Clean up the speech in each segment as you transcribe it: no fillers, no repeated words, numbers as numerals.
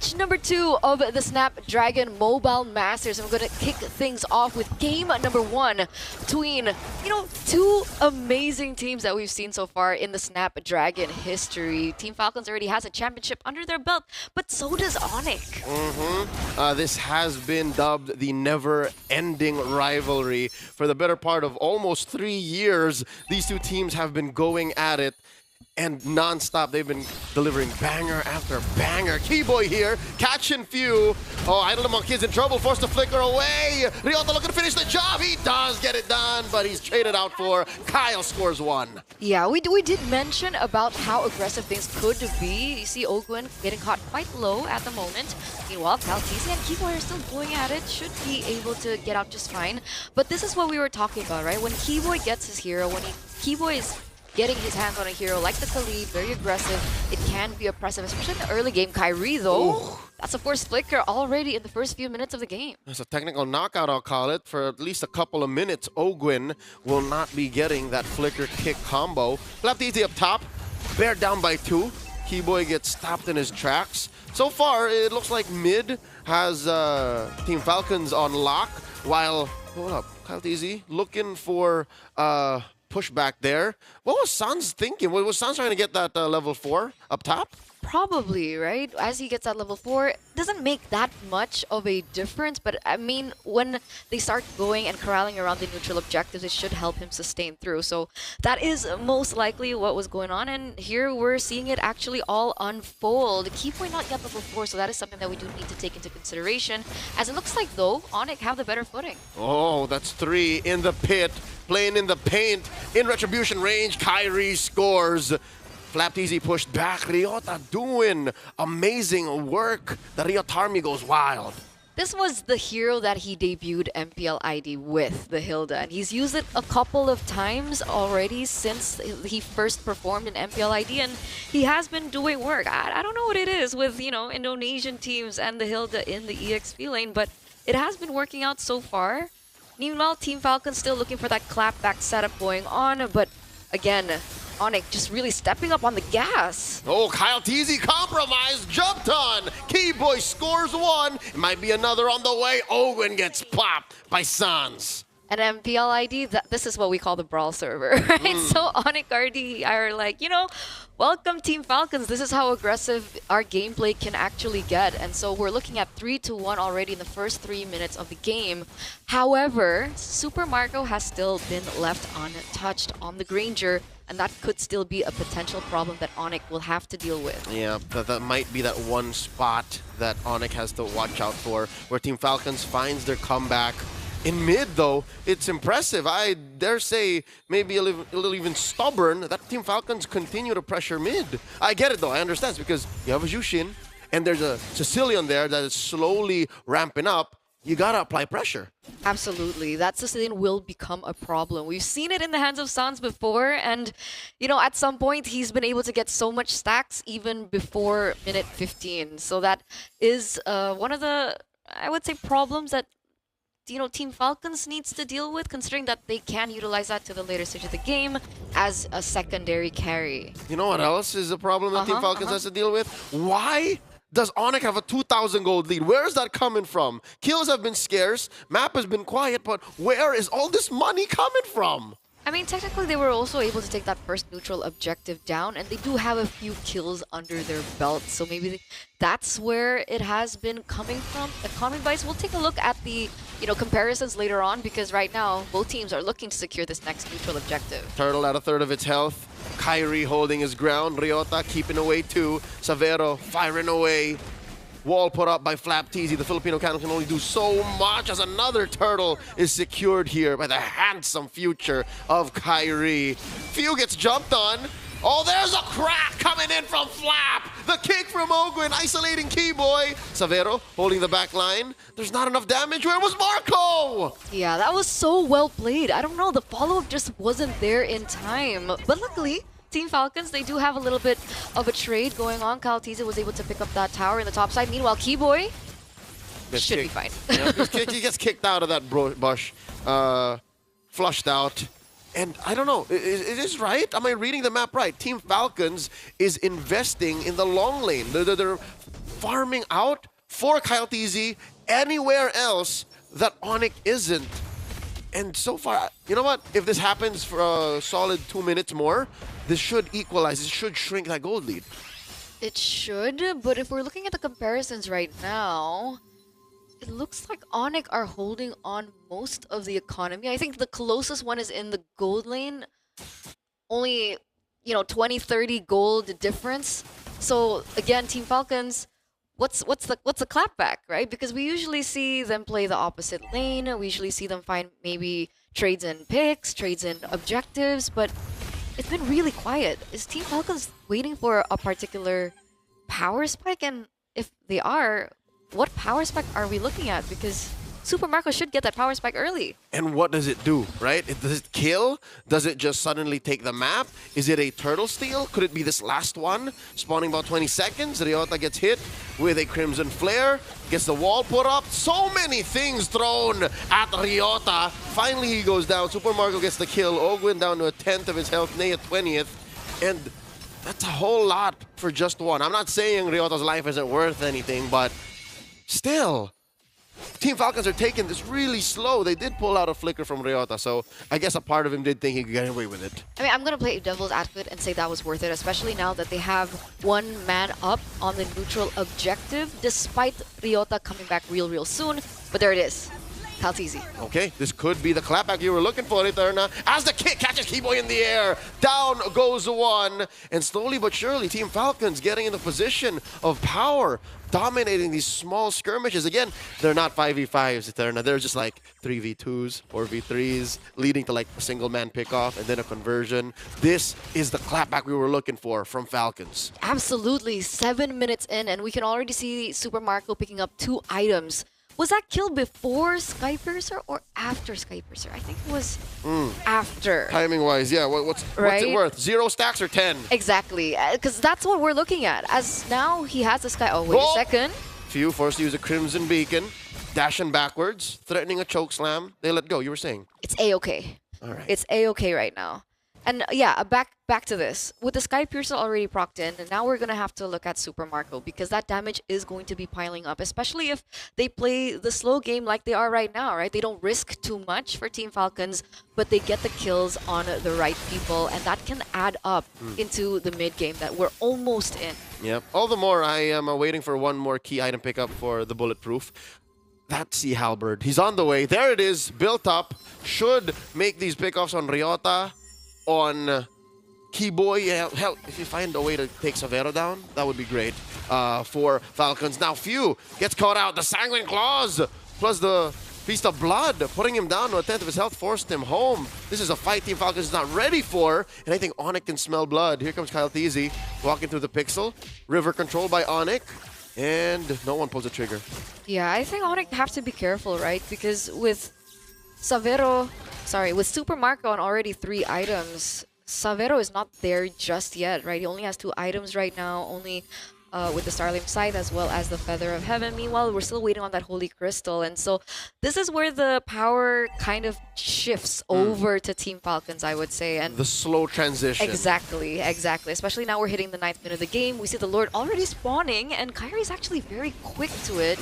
Match number 2 of the Snapdragon Mobile Masters. I'm going to kick things off with game number 1 between, two amazing teams that we've seen so far in the Snapdragon history. Team Falcons already has a championship under their belt, but so does ONIC. This has been dubbed the never-ending rivalry. For the better part of almost 3 years, these two teams have been going at it. And non-stop, they've been delivering banger after banger. Keyboy here, catching few. Oh, Idle Monkey's in trouble, forced to flicker away. Ryota looking to finish the job. He does get it done, but he's traded out for Kyle scores 1. Yeah, we did mention about how aggressive things could be. You see Ogwin getting caught quite low at the moment. Meanwhile, Kaltisi and Keyboy are still going at it. Should be able to get out just fine. But this is what we were talking about, right? When Keyboy gets his hero, when Keyboy is getting his hands on a hero like the Khalid, very aggressive, it can be oppressive, especially in the early game. Kyrie, though, that's a forced flicker already in the first few minutes of the game. It's a technical knockout, I'll call it. For at least a couple of minutes, Ogwin will not be getting that flicker kick combo. Left easy up top, Bear down by 2. Keyboy gets stopped in his tracks. So far, it looks like mid has Team Falcons on lock, while, hold up, Kyle Easy looking for push back there. What was Sans thinking? Was Sans trying to get that level 4 up top? Probably, right? As he gets that level 4, it doesn't make that much of a difference, but I mean, when they start going and corralling around the neutral objectives, it should help him sustain through. So that is most likely what was going on, and here we're seeing it actually all unfold. Keyboy not yet level 4, so that is something that we do need to take into consideration, as it looks like, though, ONIC have the better footing. Oh, that's 3 in the pit, playing in the paint, in retribution range. Kyrie scores. Flapped easy, pushed back. Ryota doing amazing work. The Ryota army goes wild. This was the hero that he debuted MPL ID with, the Hilda, and he's used it a couple of times already since he first performed in MPL ID, and he has been doing work. I don't know what it is with, Indonesian teams and the Hilda in the EXP lane, but it has been working out so far. Meanwhile, Team Falcons still looking for that clapback setup going on, but again, ONIC just really stepping up on the gas. Oh, Kyle Teasy compromised, jumped on. Keyboy scores 1. It might be another on the way. Owen gets popped by Sans. And MPL ID, this is what we call the brawl server, right? So ONIC RD are like, welcome Team Falcons. This is how aggressive our gameplay can actually get. And so we're looking at 3-1 already in the first 3 minutes of the game. However, Super Marco has still been left untouched on the Granger, and that could still be a potential problem that ONIC will have to deal with. Yeah, that might be that one spot that ONIC has to watch out for, where Team Falcons finds their comeback. In mid, though, it's impressive. I dare say maybe a little even stubborn that Team Falcons continue to pressure mid. I get it, though. I understand. It's because you have a Jushin, and there's a Sicilian there that is slowly ramping up. You gotta apply pressure. Absolutely. That Sicilian will become a problem. We've seen it in the hands of Sans before, and, at some point, he's been able to get so much stacks even before minute 15. So that is one of the, I would say, problems that Team Falcons needs to deal with, considering that they can utilize that to the later stage of the game as a secondary carry. You know what else is a problem that Team Falcons has to deal with? Why does ONIC have a 2,000 gold lead? Where is that coming from? Kills have been scarce, map has been quiet, but where is all this money coming from? I mean, technically, they were also able to take that first neutral objective down, and they do have a few kills under their belt, so maybe that's where it has been coming from. Common Vice, we'll take a look at the comparisons later on, because right now, both teams are looking to secure this next neutral objective. Turtle at a third of its health. Kyrie holding his ground. Ryota keeping away 2. Savero firing away. Wall put up by Flap Teasy. The Filipino can only do so much as another turtle is secured here by the handsome future of Kyrie. Few gets jumped on. Oh, there's a crack coming in from Flap. The kick from Ogwin, isolating Keyboy. Savero holding the back line. There's not enough damage. Where was Marco? Yeah, that was so well played. I don't know, the follow-up just wasn't there in time. But luckily, Team Falcons, they do have a little bit of a trade going on. Kaltiza was able to pick up that tower in the top side. Meanwhile, Keyboy should be fine. Yeah, he gets kicked out of that bush, flushed out. And I don't know, it is right? Am I reading the map right? Team Falcons is investing in the long lane. They're farming out for Kyle TZ anywhere else that ONIC isn't. And so far, you know what? If this happens for a solid 2 minutes more, this should equalize. This should shrink that gold lead. It should, but if we're looking at the comparisons right now, it looks like ONIC are holding on most of the economy. I think the closest one is in the gold lane. Only, 20, 30 gold difference. So again, Team Falcons, what's the clapback, right? Because we usually see them play the opposite lane. We usually see them find maybe trades in picks, trades in objectives, but it's been really quiet. Is Team Falcons waiting for a particular power spike? And if they are, what power spike are we looking at? Because Super Marco should get that power spike early. And what does it do, right? Does it kill? Does it just suddenly take the map? Is it a turtle steal? Could it be this last one? Spawning about 20 seconds. Ryota gets hit with a Crimson Flare. Gets the wall put up. So many things thrown at Ryota. Finally, he goes down. Super Marco gets the kill. Ogwin down to 1/10 of his health. Ney at 20th. And that's a whole lot for just one. I'm not saying Ryota's life isn't worth anything, but still, Team Falcons are taking this really slow. They did pull out a flicker from Ryota, so I guess a part of him did think he could get away with it. I mean, I'm going to play devil's advocate and say that was worth it, especially now that they have one man up on the neutral objective, despite Ryota coming back real soon. But there it is. Kaltizi. Okay, this could be the clapback you were looking for, Eterna. As the kick catches Keyboy in the air, down goes one. And slowly but surely, Team Falcons getting in the position of power, dominating these small skirmishes. Again, they're not 5v5s, Eterna. They're just like 3v2s, 4v3s, leading to like a single man pickoff and then a conversion. This is the clapback we were looking for from Falcons. Absolutely. 7 minutes in, and we can already see Super Marco picking up 2 items. Was that kill before Skypiercer or after Skypiercer? I think it was after. Timing-wise, yeah. What's it worth? 0 stacks or 10? Exactly, because that's what we're looking at. As now he has the Sky. Oh, wait a second. Few forced to use a Crimson Beacon, dashing backwards, threatening a choke slam. They let go. You were saying? It's A-okay. All right. It's A-okay right now. And yeah, back to this. With the Skypiercer already procced in, and now we're going to have to look at Super Marco because that damage is going to be piling up, especially if they play the slow game like they are right now, right? They don't risk too much for Team Falcons, but they get the kills on the right people, and that can add up into the mid game that we're almost in. Yep. All the more, I am waiting for one more key item pickup for the Bulletproof. That Sea Halberd. He's on the way. There it is, built up. Should make these pickoffs on Ryota, on Keyboy. Yeah, hell, if you find a way to take Savero down, that would be great for Falcons. Now, Few gets caught out. The Sanguine Claws plus the Feast of Blood, putting him down to 1/10 of his health, forced him home. This is a fight Team Falcons is not ready for, and I think ONIC can smell blood. Here comes Kyle TZ walking through the pixel. River controlled by ONIC, and no one pulls the trigger. Yeah, I think ONIC have to be careful, right? Because with with Super Marco on already 3 items, Savero is not there just yet, right? He only has 2 items right now, only with the Starlink Scythe as well as the Feather of Heaven. Meanwhile, we're still waiting on that Holy Crystal, and so this is where the power kind of shifts over to Team Falcons, I would say. And the slow transition. Exactly. Especially now we're hitting the 9th minute of the game. We see the Lord already spawning, and Kyrie's actually very quick to it.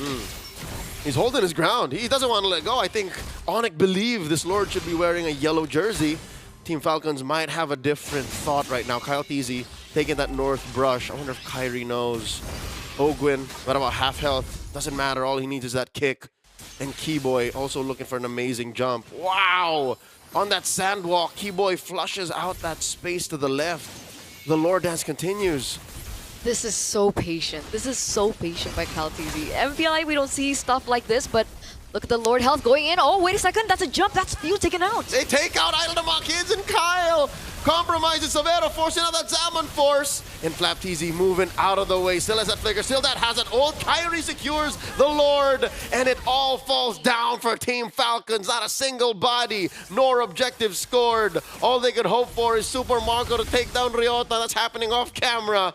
He's holding his ground. He doesn't want to let go. I think ONIC believe this Lord should be wearing a yellow jersey. Team Falcons might have a different thought right now. Kyle TZ taking that north brush. I wonder if Kyrie knows. Ogwin, what about half health? Doesn't matter. All he needs is that kick. And Keyboy also looking for an amazing jump. Wow! On that sand walk, Keyboy flushes out that space to the left. The Lord dance continues. This is so patient. This is so patient by Kyle TZ. MPLI, we don't see stuff like this, but look at the Lord health going in. Oh, wait a second. That's a jump. That's Few taken out. They take out Idle Demon Kids, and Kyle compromises Savero, forcing out that Salmon Force. And Flap TZ moving out of the way. Still has that flicker. Still that has an old Kyrie secures the Lord. And it all falls down for Team Falcons. Not a single body, nor objective scored. All they could hope for is Super Marco to take down Ryota. That's happening off camera.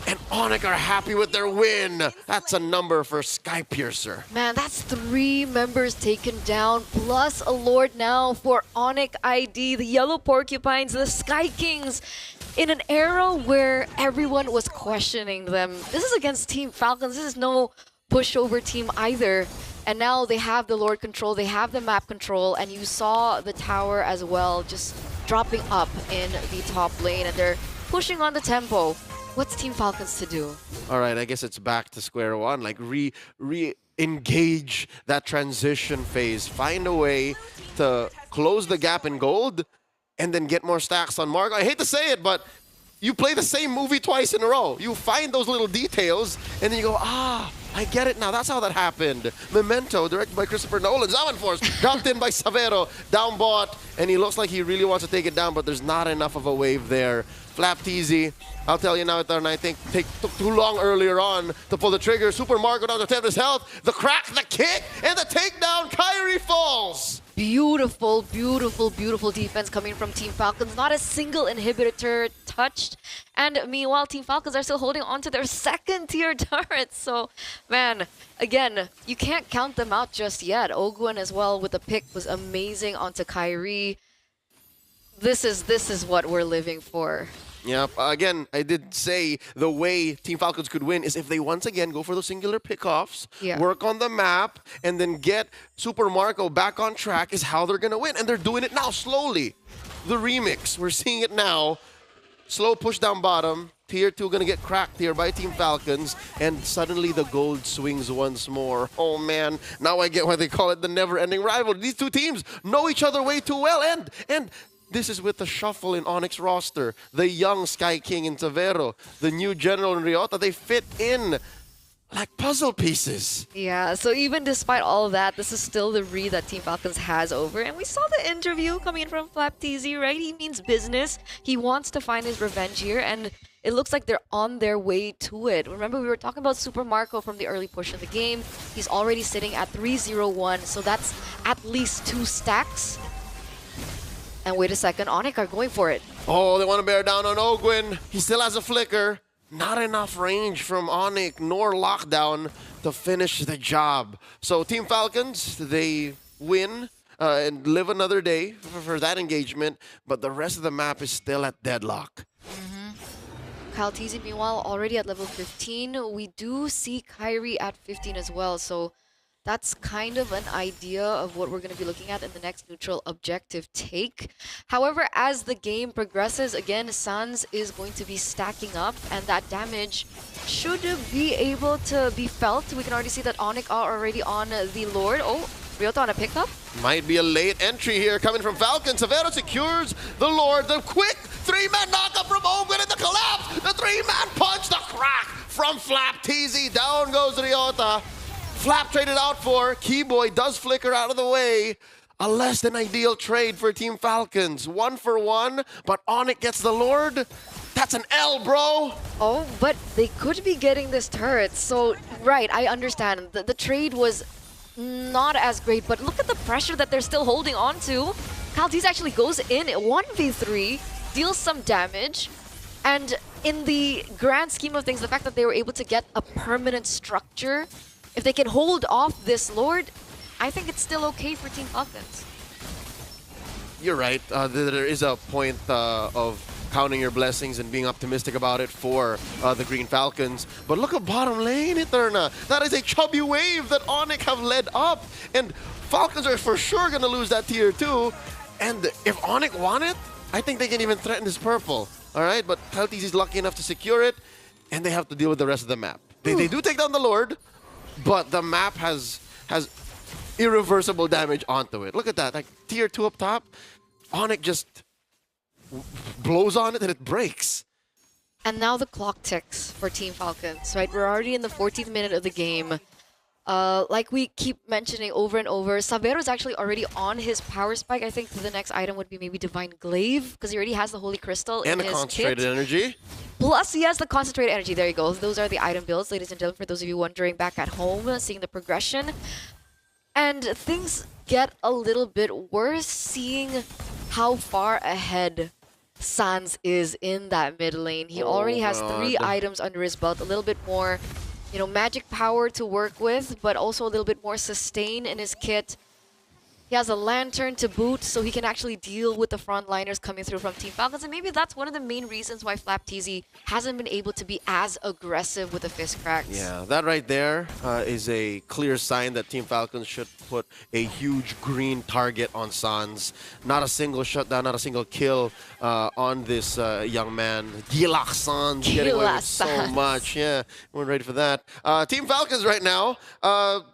And ONIC are happy with their win. That's a number for Skypiercer. Man, that's 3 members taken down, plus a Lord now for ONIC ID, the Yellow Porcupines, the Sky Kings. in an era where everyone was questioning them. This is against Team Falcons. This is no pushover team either. And now they have the Lord control, they have the map control, and you saw the tower as well just dropping up in the top lane, and they're pushing on the tempo. What's Team Falcons to do? All right, I guess it's back to square one. Like re-engage that transition phase. Find a way to close the gap in gold and then get more stacks on Marco. I hate to say it, but you play the same movie twice in a row. You find those little details and then you go, ah, I get it now. That's how that happened. Memento, directed by Christopher Nolan. Zaman Force, dropped in by Savero, down bot, and he looks like he really wants to take it down, but there's not enough of a wave there. FlapTZ, I'll tell you now, Eterna, I think took too long earlier on to pull the trigger. Super Marco down to 10 of his health. The crack, the kick, and the takedown. Kyrie falls. Beautiful, beautiful, beautiful defense coming from Team Falcons. Not a single inhibitor turret touched. And meanwhile, Team Falcons are still holding on to their second tier turrets. So, man, again, you can't count them out just yet. Ogwen as well with the pick was amazing onto Kyrie. This is what we're living for. Yep. Again, I did say the way Team Falcons could win is if they once again go for those singular pickoffs, work on the map, and then get Super Marco back on track is how they're going to win. And they're doing it now slowly. The remix, we're seeing it now. Slow push down bottom. Tier 2 going to get cracked here by Team Falcons. And suddenly the gold swings once more. Oh, man. Now I get why they call it the never-ending rivalry. These two teams know each other way too well. And this is with the shuffle in ONIC roster. The young Sky King in Savero, the new General in Ryota, they fit in like puzzle pieces. Yeah, so even despite all of that, this is still the read that Team Falcons has over. And we saw the interview coming in from FlapTZ, right? He means business. He wants to find his revenge here, and it looks like they're on their way to it. Remember, we were talking about Super Marco from the early push of the game. He's already sitting at 3-0-1, so that's at least 2 stacks. And wait a second, ONIC are going for it. Oh, they want to bear down on Ogwen. He still has a flicker. Not enough range from ONIC nor lockdown to finish the job. So Team Falcons, they win and live another day for that engagement, but the rest of the map is still at deadlock. FalCons, meanwhile, already at level 15. We do see Kyrie at 15 as well, so that's kind of an idea of what we're going to be looking at in the next neutral objective take. However, as the game progresses, again, Sans is going to be stacking up, and that damage should be able to be felt. We can already see that ONIC are already on the Lord. Oh, Ryota on a pickup. Might be a late entry here coming from Falcon. Savero secures the Lord. The quick 3-man knockup from Ogwen and the collapse. The 3-man punch, the crack from FlapTZ. Down goes Ryota. Flap traded out for. Keyboy does flicker out of the way. A less than ideal trade for Team Falcons. 1 for 1, but ONIC gets the Lord. That's an L, bro. Oh, but they could be getting this turret. So, right, I understand. The trade was not as great, but look at the pressure that they're still holding on to. FalCons actually goes in 1v3, deals some damage, and in the grand scheme of things, the fact that they were able to get a permanent structure, if they can hold off this Lord, I think it's still okay for Team Falcons. You're right. There is a point of counting your blessings and being optimistic about it for the Green Falcons. But look at bottom lane, Eterna. That is a chubby wave that ONIC have led up. And Falcons are for sure going to lose that tier 2. And if ONIC want it, I think they can even threaten this purple. All right, but FalCons is lucky enough to secure it, and they have to deal with the rest of the map. They do take down the Lord, but the map has irreversible damage onto it. Look at that, like tier 2 up top. ONIC just blows on it and it breaks. And now the clock ticks for Team Falcons, right? We're already in the 14th minute of the game. Like we keep mentioning over and over, Savero is actually already on his power spike. I think the next item would be maybe Divine Glaive, because he already has the Holy Crystal in his kit. And the Concentrated Energy. Plus, he has the Concentrated Energy. There you go. Those are the item builds, ladies and gentlemen, for those of you wondering back at home, seeing the progression. And things get a little bit worse, seeing how far ahead Sans is in that mid lane. He already has 3 items under his belt, a little bit more, you know, magic power to work with, but also a little bit more sustain in his kit. He has a lantern to boot, so he can actually deal with the frontliners coming through from Team Falcons. And maybe that's one of the main reasons why FlapTZ hasn't been able to be as aggressive with the fist cracks. Yeah, that right there is a clear sign that Team Falcons should put a huge green target on Sans. Not a single shutdown, not a single kill on this young man. Gilak Sans getting away with so much. Yeah, we're ready for that. Team Falcons right now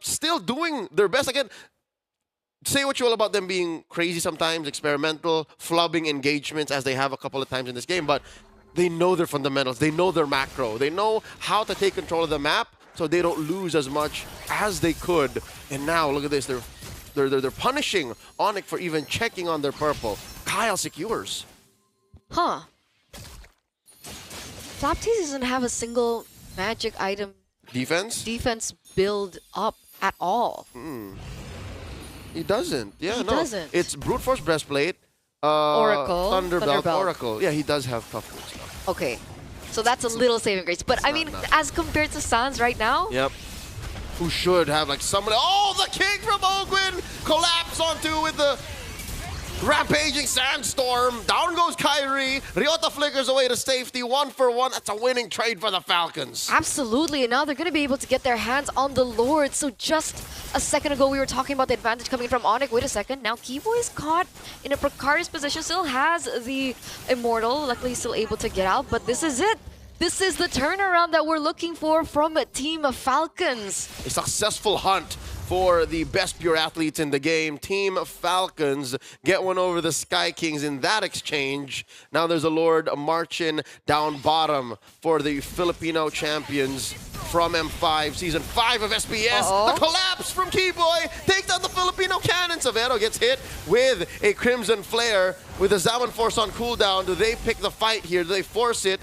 still doing their best. Again, say what you will about them being crazy sometimes, experimental, flubbing engagements as they have a couple of times in this game, but they know their fundamentals, they know their macro, they know how to take control of the map so they don't lose as much as they could. And now look at this, they're punishing ONIC for even checking on their purple. Kyle secures. Huh. FlapTZ doesn't have a single magic item defense build up at all. He doesn't. Yeah, he doesn't. It's Brute Force Breastplate, Oracle, Thunderbelt, Oracle. Yeah, he does have toughness stuff. Okay, so that's a little saving grace. But I mean, as compared to Sans right now. Yep. Who should have like somebody? Oh, the king from Ogwin collapse onto with the rampaging sandstorm. Down goes Kyrie. Ryota flickers away to safety. 1-for-1. That's a winning trade for the Falcons. Absolutely. And now they're going to be able to get their hands on the Lord. So just a second ago, we were talking about the advantage coming from ONIC. Wait a second. Now Kibo is caught in a precarious position. Still has the Immortal. Luckily, he's still able to get out. But this is it. This is the turnaround that we're looking for from Team Falcons. A successful hunt for the best pure athletes in the game. Team Falcons get one over the Sky Kings in that exchange. Now there's a Lord marching down bottom for the Filipino champions from M5, Season 5 of SBS. The collapse from Keyboy takes out the Filipino cannon. Severo gets hit with a Crimson Flare with the Zaman Force on cooldown. Do they pick the fight here? Do they force it?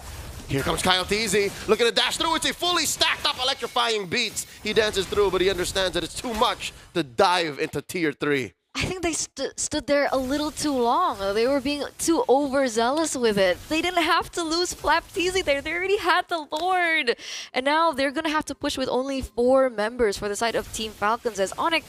Here comes Kyle TZ, looking to dash through. It's a fully stacked up electrifying beats. He dances through, but he understands that it's too much to dive into Tier 3. I think they stood there a little too long. They were being too overzealous with it. They didn't have to lose FlapTZ there. They already had the Lord. And now they're going to have to push with only 4 members for the side of Team Falcons, as ONIC,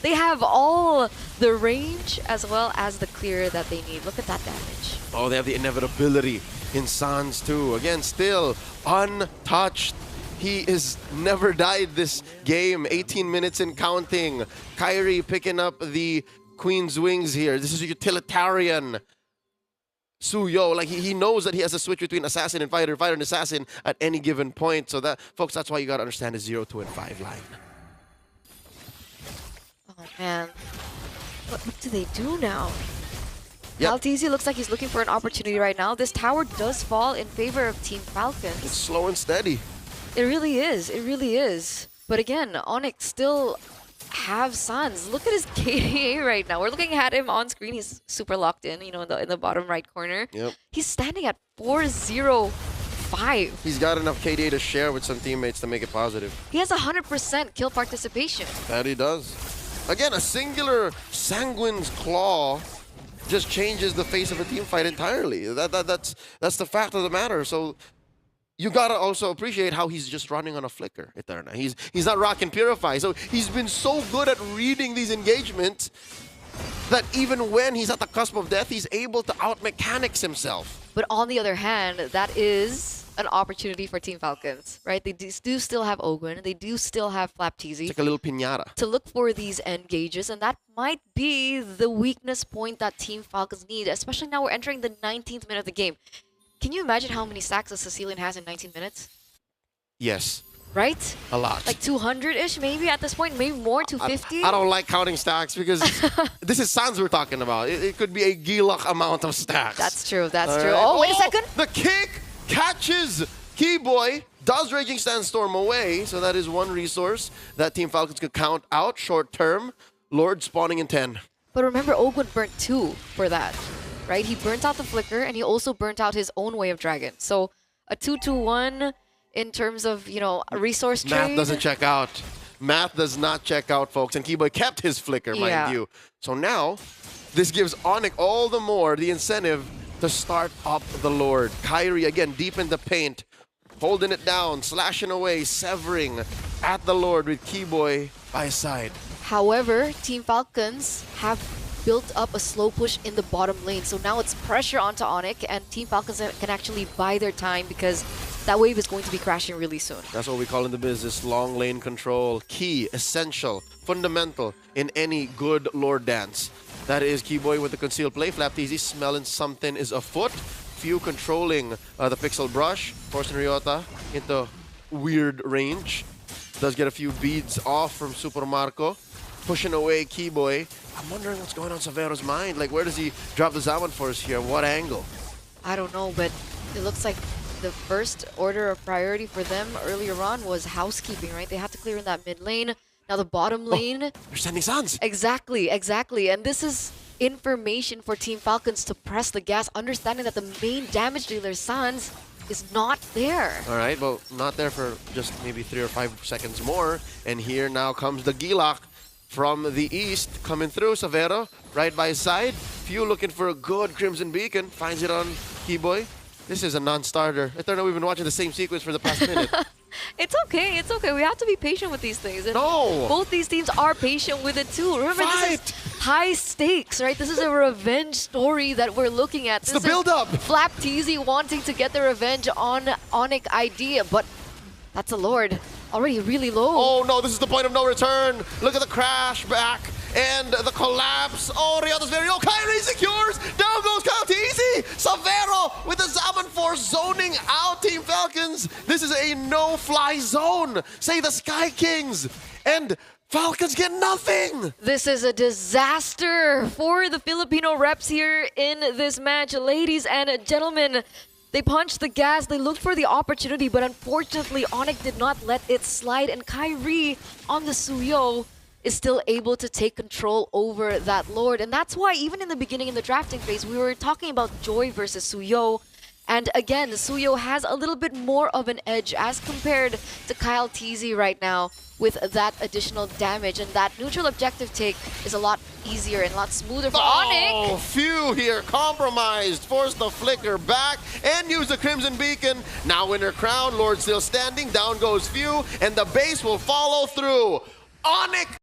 they have all the range as well as the clear that they need. Look at that damage. Oh, they have the inevitability in Sans too. Again, still untouched. He is never died this game. 18 minutes and counting. Kyrie picking up the Queen's Wings here. This is a utilitarian. Suyo, like he knows that he has a switch between assassin and fighter, fighter and assassin at any given point. So that, folks, that's why you gotta understand the 0, 2, and 5 line. Oh man, what do they do now? Yep. FlapTZ looks like he's looking for an opportunity right now. This tower does fall in favor of Team Falcons. It's slow and steady. It really is. It really is. But again, ONIC still have Sans. Look at his KDA right now. We're looking at him on screen. He's super locked in, you know, in the bottom right corner. Yep. He's standing at 405. He's got enough KDA to share with some teammates to make it positive. He has 100% kill participation. That he does. Again, a singular Sanguine's Claw just changes the face of a team fight entirely. That's the fact of the matter. So you gotta also appreciate how he's just running on a flicker, Eterna. He's not rocking Purify. So he's been so good at reading these engagements that even when he's at the cusp of death, he's able to out-mechanics himself. But on the other hand, that is an opportunity for Team Falcons, right? They do still have Ogwin. They do still have FlapTZ. It's like a little piñata. To look for these engages, and that might be the weakness point that Team Falcons need, especially now we're entering the 19th minute of the game. Can you imagine how many stacks a Sicilian has in 19 minutes? Yes. Right? A lot. Like 200-ish maybe at this point, maybe more, 250? I don't like counting stacks because this is Sans we're talking about. It could be a Gilak amount of stacks. That's true, that's true. Oh, wait a second. The kick catches Keyboy, does Raging Sandstorm away, so that is one resource that Team Falcons could count out short term. Lord spawning in 10. But remember, Ogwin burnt 2 for that, right? He burnt out the Flicker, and he also burnt out his own Way of Dragon. So a 2-2-1 in terms of, you know, resource trade. Math doesn't check out. Math does not check out, folks. And Keyboy kept his Flicker, mind you. So now, this gives ONIC all the more the incentive to start up the Lord. Kyrie, again, deep in the paint, holding it down, slashing away, severing at the Lord with Keyboy by his side. However, Team Falcons have built up a slow push in the bottom lane. So now it's pressure onto ONIC, and Team Falcons can actually buy their time because that wave is going to be crashing really soon. That's what we call in the business long lane control. Key, essential, fundamental in any good lord dance. That is Keyboy with the concealed play. FlapTZ smelling something is afoot. Few controlling the pixel brush. Forcing Ryota into weird range. Does get a few beads off from Super Marco. Pushing away Keyboy. I'm wondering what's going on in Savero's mind. Like, where does he drop the Zaman Force here? What angle? I don't know, but it looks like the first order of priority for them earlier on was housekeeping, right? They had to clear in that mid lane. Now the bottom lane. They're sending Suns. Exactly. And this is information for Team Falcons to press the gas, understanding that the main damage dealer, Sans, is not there. All right, well, not there for just maybe 3 or 5 seconds more. And here now comes the Gilak from the east coming through. Savero right by his side. Few looking for a good Crimson Beacon. Finds it on Keyboy. This is a non-starter. I thought we've been watching the same sequence for the past minute. It's okay. We have to be patient with these things. And no! Both these teams are patient with it too. Remember, this is high stakes, right? This is a revenge story that we're looking at. It's the build-up! FlapTZ wanting to get the revenge on ONIC ID, but that's a Lord. Already really low. Oh no, this is the point of no return. Look at the crash back and the collapse. Oh, Ryota's very low. Kyrie secures. Down goes FlapTZ. Savero with the Zaman Force zoning out Team Falcons. This is a no-fly zone. Say the Sky Kings. And Falcons get nothing. This is a disaster for the Filipino reps here in this match. Ladies and gentlemen, they punched the gas, they looked for the opportunity, but unfortunately, ONIC did not let it slide, and Kyrie on the Suyo is still able to take control over that Lord. And that's why even in the beginning, in the drafting phase, we were talking about Joy versus Suyo. And again, Suyo has a little bit more of an edge as compared to Kyle TZ right now with that additional damage. And that neutral objective take is a lot easier and a lot smoother for ONIC. Oh, Few here compromised, forced the flicker back and use the Crimson Beacon. Now Winter Crown, Lord still standing, down goes Few, and the base will follow through. ONIC